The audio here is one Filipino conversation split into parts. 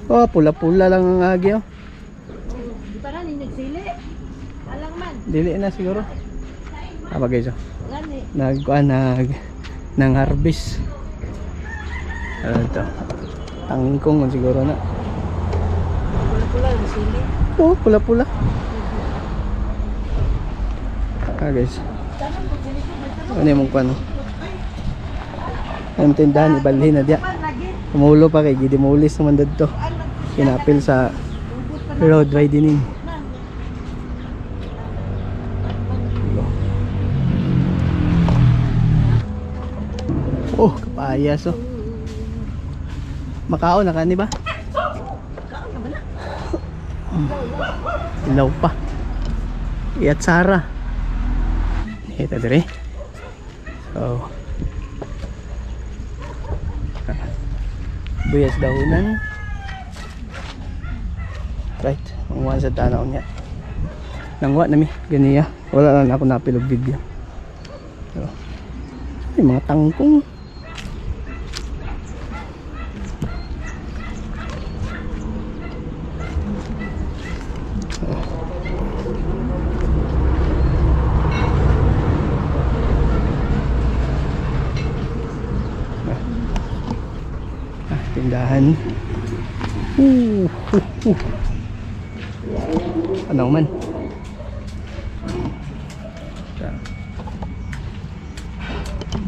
Oh, pula-pula lang ang agi oh. Di pa rin nagsili. Alang man. Dili na siguro. Apa guys oh. Gani. Nang harvest. Ano to? Tangkong man siguro na. Pula-pula nagsili. Oh, pula-pula. Guys. Ano yung mong ano? Ang tindahan ibalhin na diya. Kumulo pa kay gidemolis naman dito. Kinapil sa road widening. Oh, kapayas oh. Makao na ka ni ba? Ilaw pa. Iyat Sara. Ito dire. So buyas dahunan. Right, mangwa sa tanaw niya. Nangwa nami ganiya. Wala lang ako napilog video. So, ay mga tangkong. Tindahan. Ano man?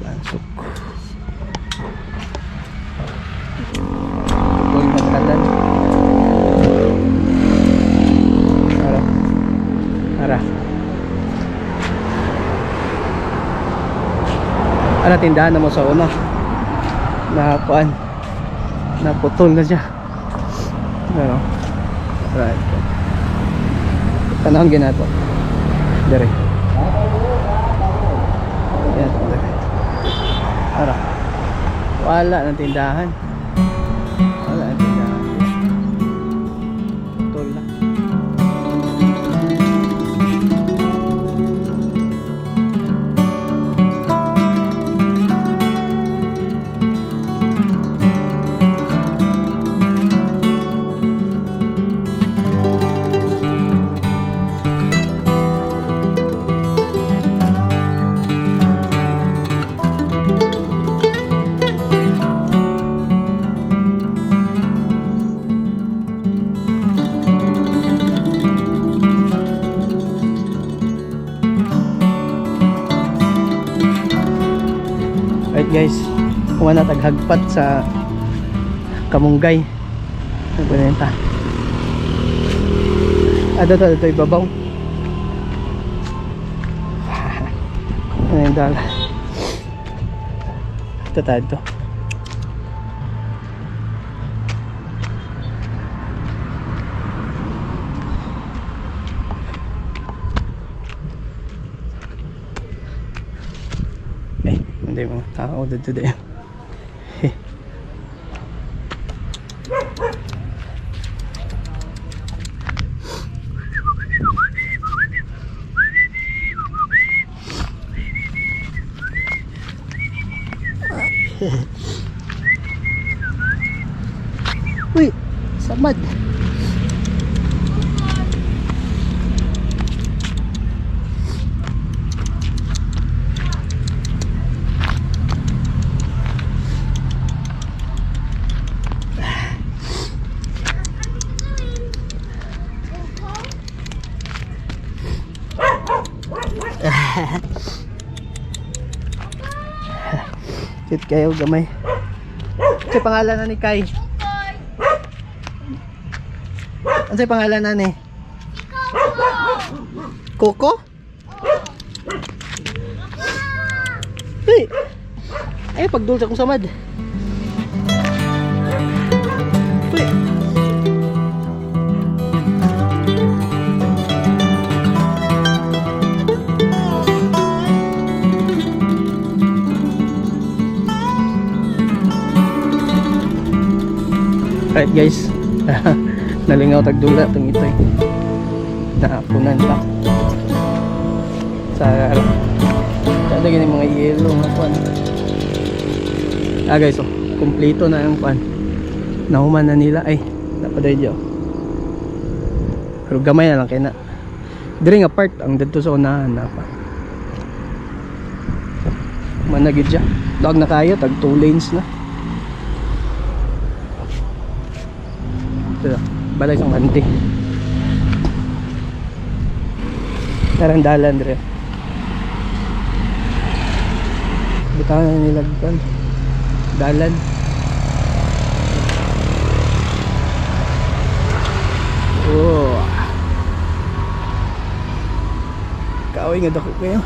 Bansok. Boy matkalan. Ara. Ara tindahan na mo sa una. Nakuan. Naputol na siya. Ano? Right. Tanahon ginato. Dire. Yan, dire. Ara. Wala ng tindahan. Wala ng tindahan. Putol na. Right guys, kuha na taghagpat sa Kamunggay. Nagbenta. Ito ibabaw. Ano yung dala? Ito tayo ito. Hindi mga tao dito din. Uy, samad. Cute kayo gamay. Ano pangalan na ni Kai? Ano pangalan na ni? Coco? Hey! Ay, pagdul sa kong samad. Uy! Right guys, nalingaw tagdula itong ito eh. Naapunan pa sa kada ganyan mga yelo mga kuan. Guys, oh, kumpleto na yung kuan. Nahuman na nila ay Napaday dyan. Pero gamay na lang kaya na. Diri nga part ang dito sa unahan na pa. Managid dyan. Dog na kayo, tag 2 lanes na. Ito, balay sa manti. Narang dalan diri. Bitaw na nilagpan. Dalan. Oh. Kaoy nga dako kayo.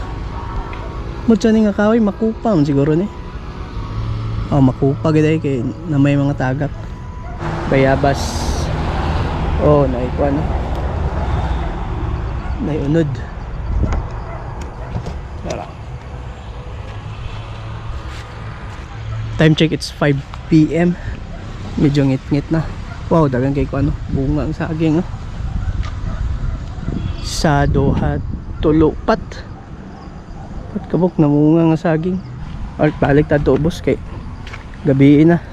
Mutsa ni nga kaoy makupam siguro ni. Oh, makupa gid kay na may mga tagak. Bayabas. Oh, naikuan na. Naiunod. Tara. Time check, it's 5 PM. Medyo ngit-ngit na. Wow, dagan kay ko ano, bunga ang saging. Oh. Sa duha tulo pat kabuk na munga nga saging. Or balik ta to ubos kay gabi na.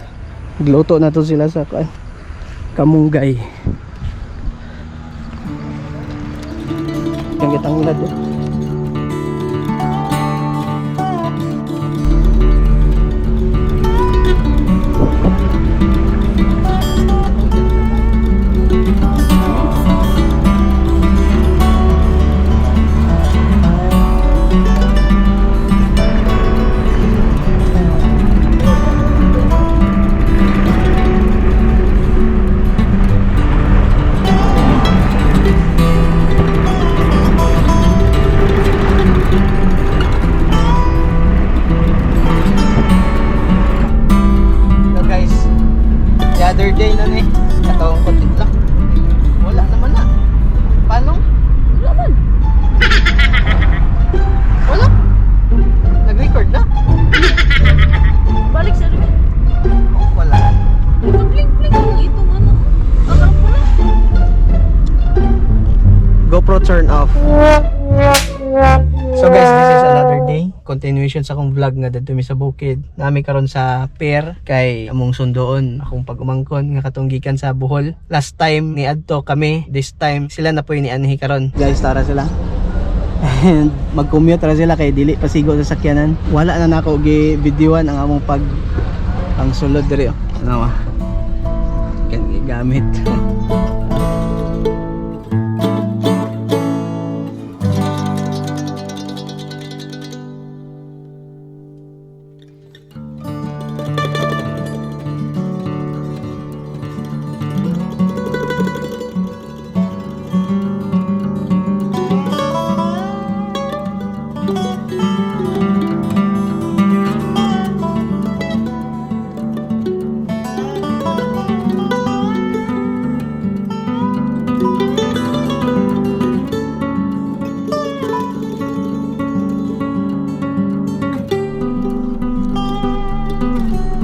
Gluto na to sila sa kamunggay. Yang kitang ulad eh. Other day na ni katawang kontit lang. Wala naman na. Paano? Wala man. Wala. Nag-record na. Balik sa rin. Wala. Blink-blink lang itong ano. Ang pala. GoPro turn off. So guys, this is another day. Continuation sa akong vlog nga dito mi sa bukid. Nami karon sa pier kay among sundoon akong pag-umangkon nga katong gikan sa Bohol. Last time ni adto kami, this time sila na po ni anhi karon. Guys, tara sila. And mag-commute ra sila kay dili pasigo sa sakyanan. Wala na nako gi-videoan ang among pag ang sulod diri. Ano? Kan gamit.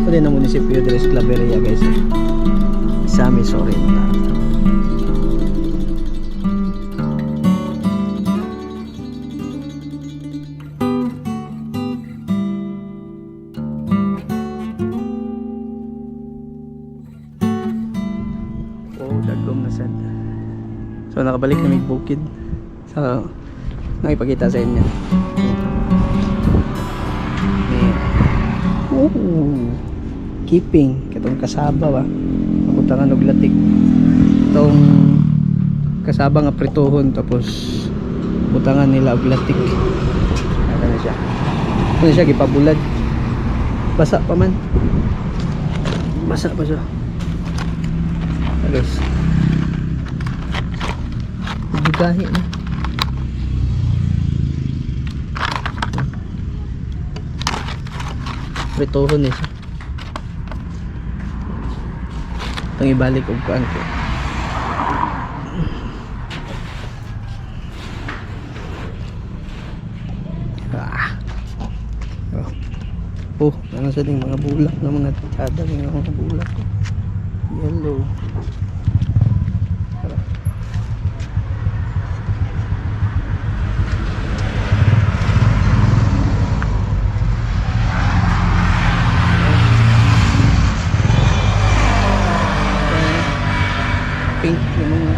Ito din ang munisipyo de Esclaveria guys. Sa Missouri na. Oh, dagom na sad. So nakabalik na may bukid. So nakipakita sa inyo. Keeping katong kasaba ba mabutangan og latik itong kasaba nga prituhon tapos butangan nila og latik ano na siya gipabulad basa pa man basa pa siya alos bugahi na prituhon siya. Itong ibalik og kuan ko. Oh, ano sa ding mga bulak na mga tsada ng mga bulak. Yellow. pink yung mga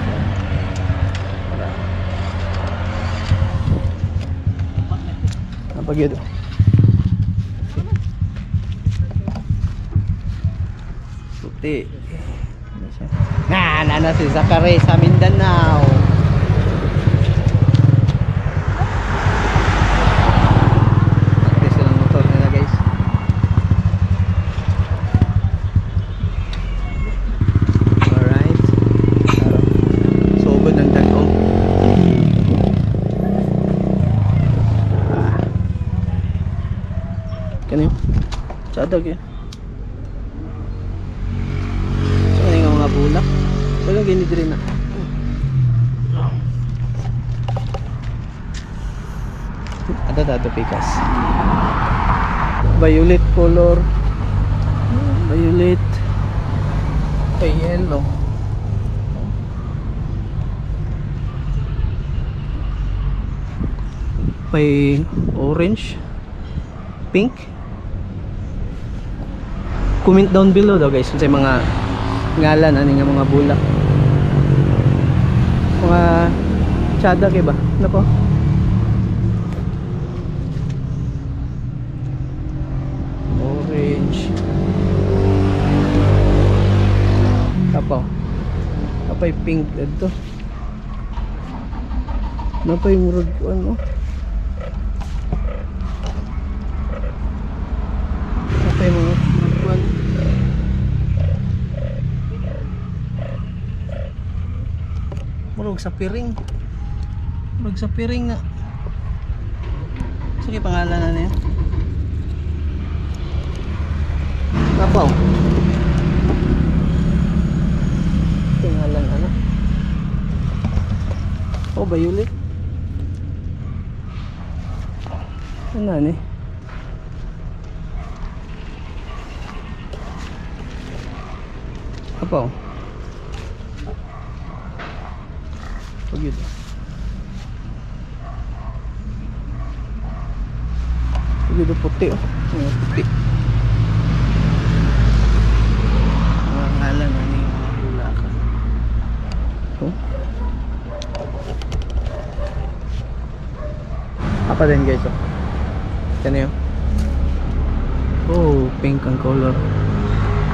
napag yun. Puti. Na si Zachary sa Mindanao. Practice lang motor nila guys. Alright. Sugod ng dagong. Kanyo? Sadag yan. So, ano yung mga bulak? Walang ganit rin na. Ato pikas. Violet color. Violet. Ay, yellow. May orange. Pink. Comment down below daw guys kung sa mga ngalan ani nga mga bulak. Mga tsada kay ba? Ano po? Orange. Tapay pink dito. Napay murag ano? Napay mga murag murag sa piring. Murag sa piring nga. Sige pangalan na niya. Tapaw. Pangalan ano? Oh, violet. Ano ni? Tapaw. Pagid. Pagid puti oh. Mga puti. Mga ngalan na ni mga bulakan. Oh. Apa din guys oh. Kano yun? Oh, pink ang color.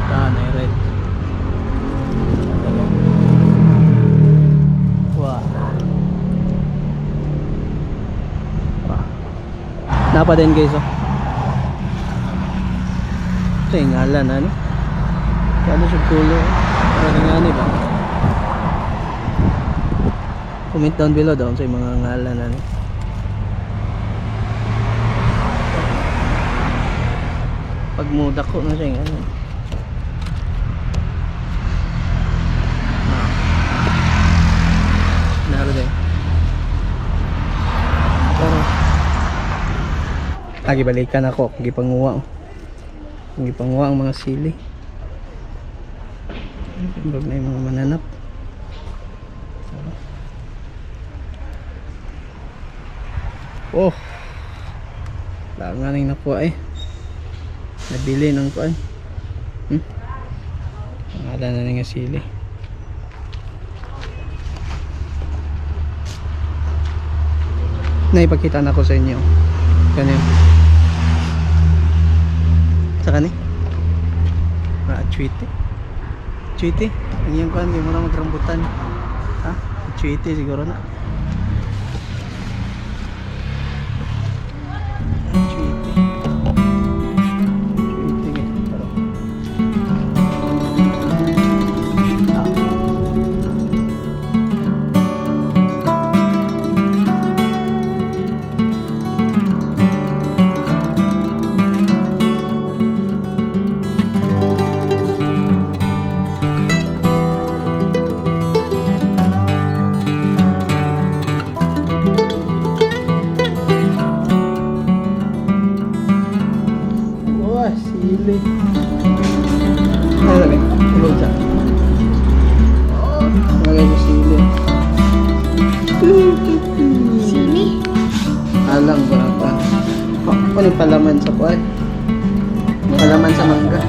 Tanay red. Napa din guys oh. Ito yung ngalan ano. Kano siya kulo. Parang nga ba? Comment down below daw sa mga ngalan ano. Pag mudak ko na siya yung ano. Naroon din. Gibalikan ako, gipanguwa ang mga sili. Bag na yung mga mananap. Oh, langan yung nakuha eh. Nabili ng kuan. Pangalan na nga sili. Naipakita na ko sa inyo. Ganyan. Sa kani? Chuiti. Chuiti? Ang iyang kuhan, hindi mo na magrambutan. Ha? Chuiti siguro na. Chuiti. Chuiti ganyan. Pero sili. Ano sabi? Tulog siya. Lagay mo sili. Sili? Alang ba pa? Ano yung palaman sa kuwan? Palaman sa mangga.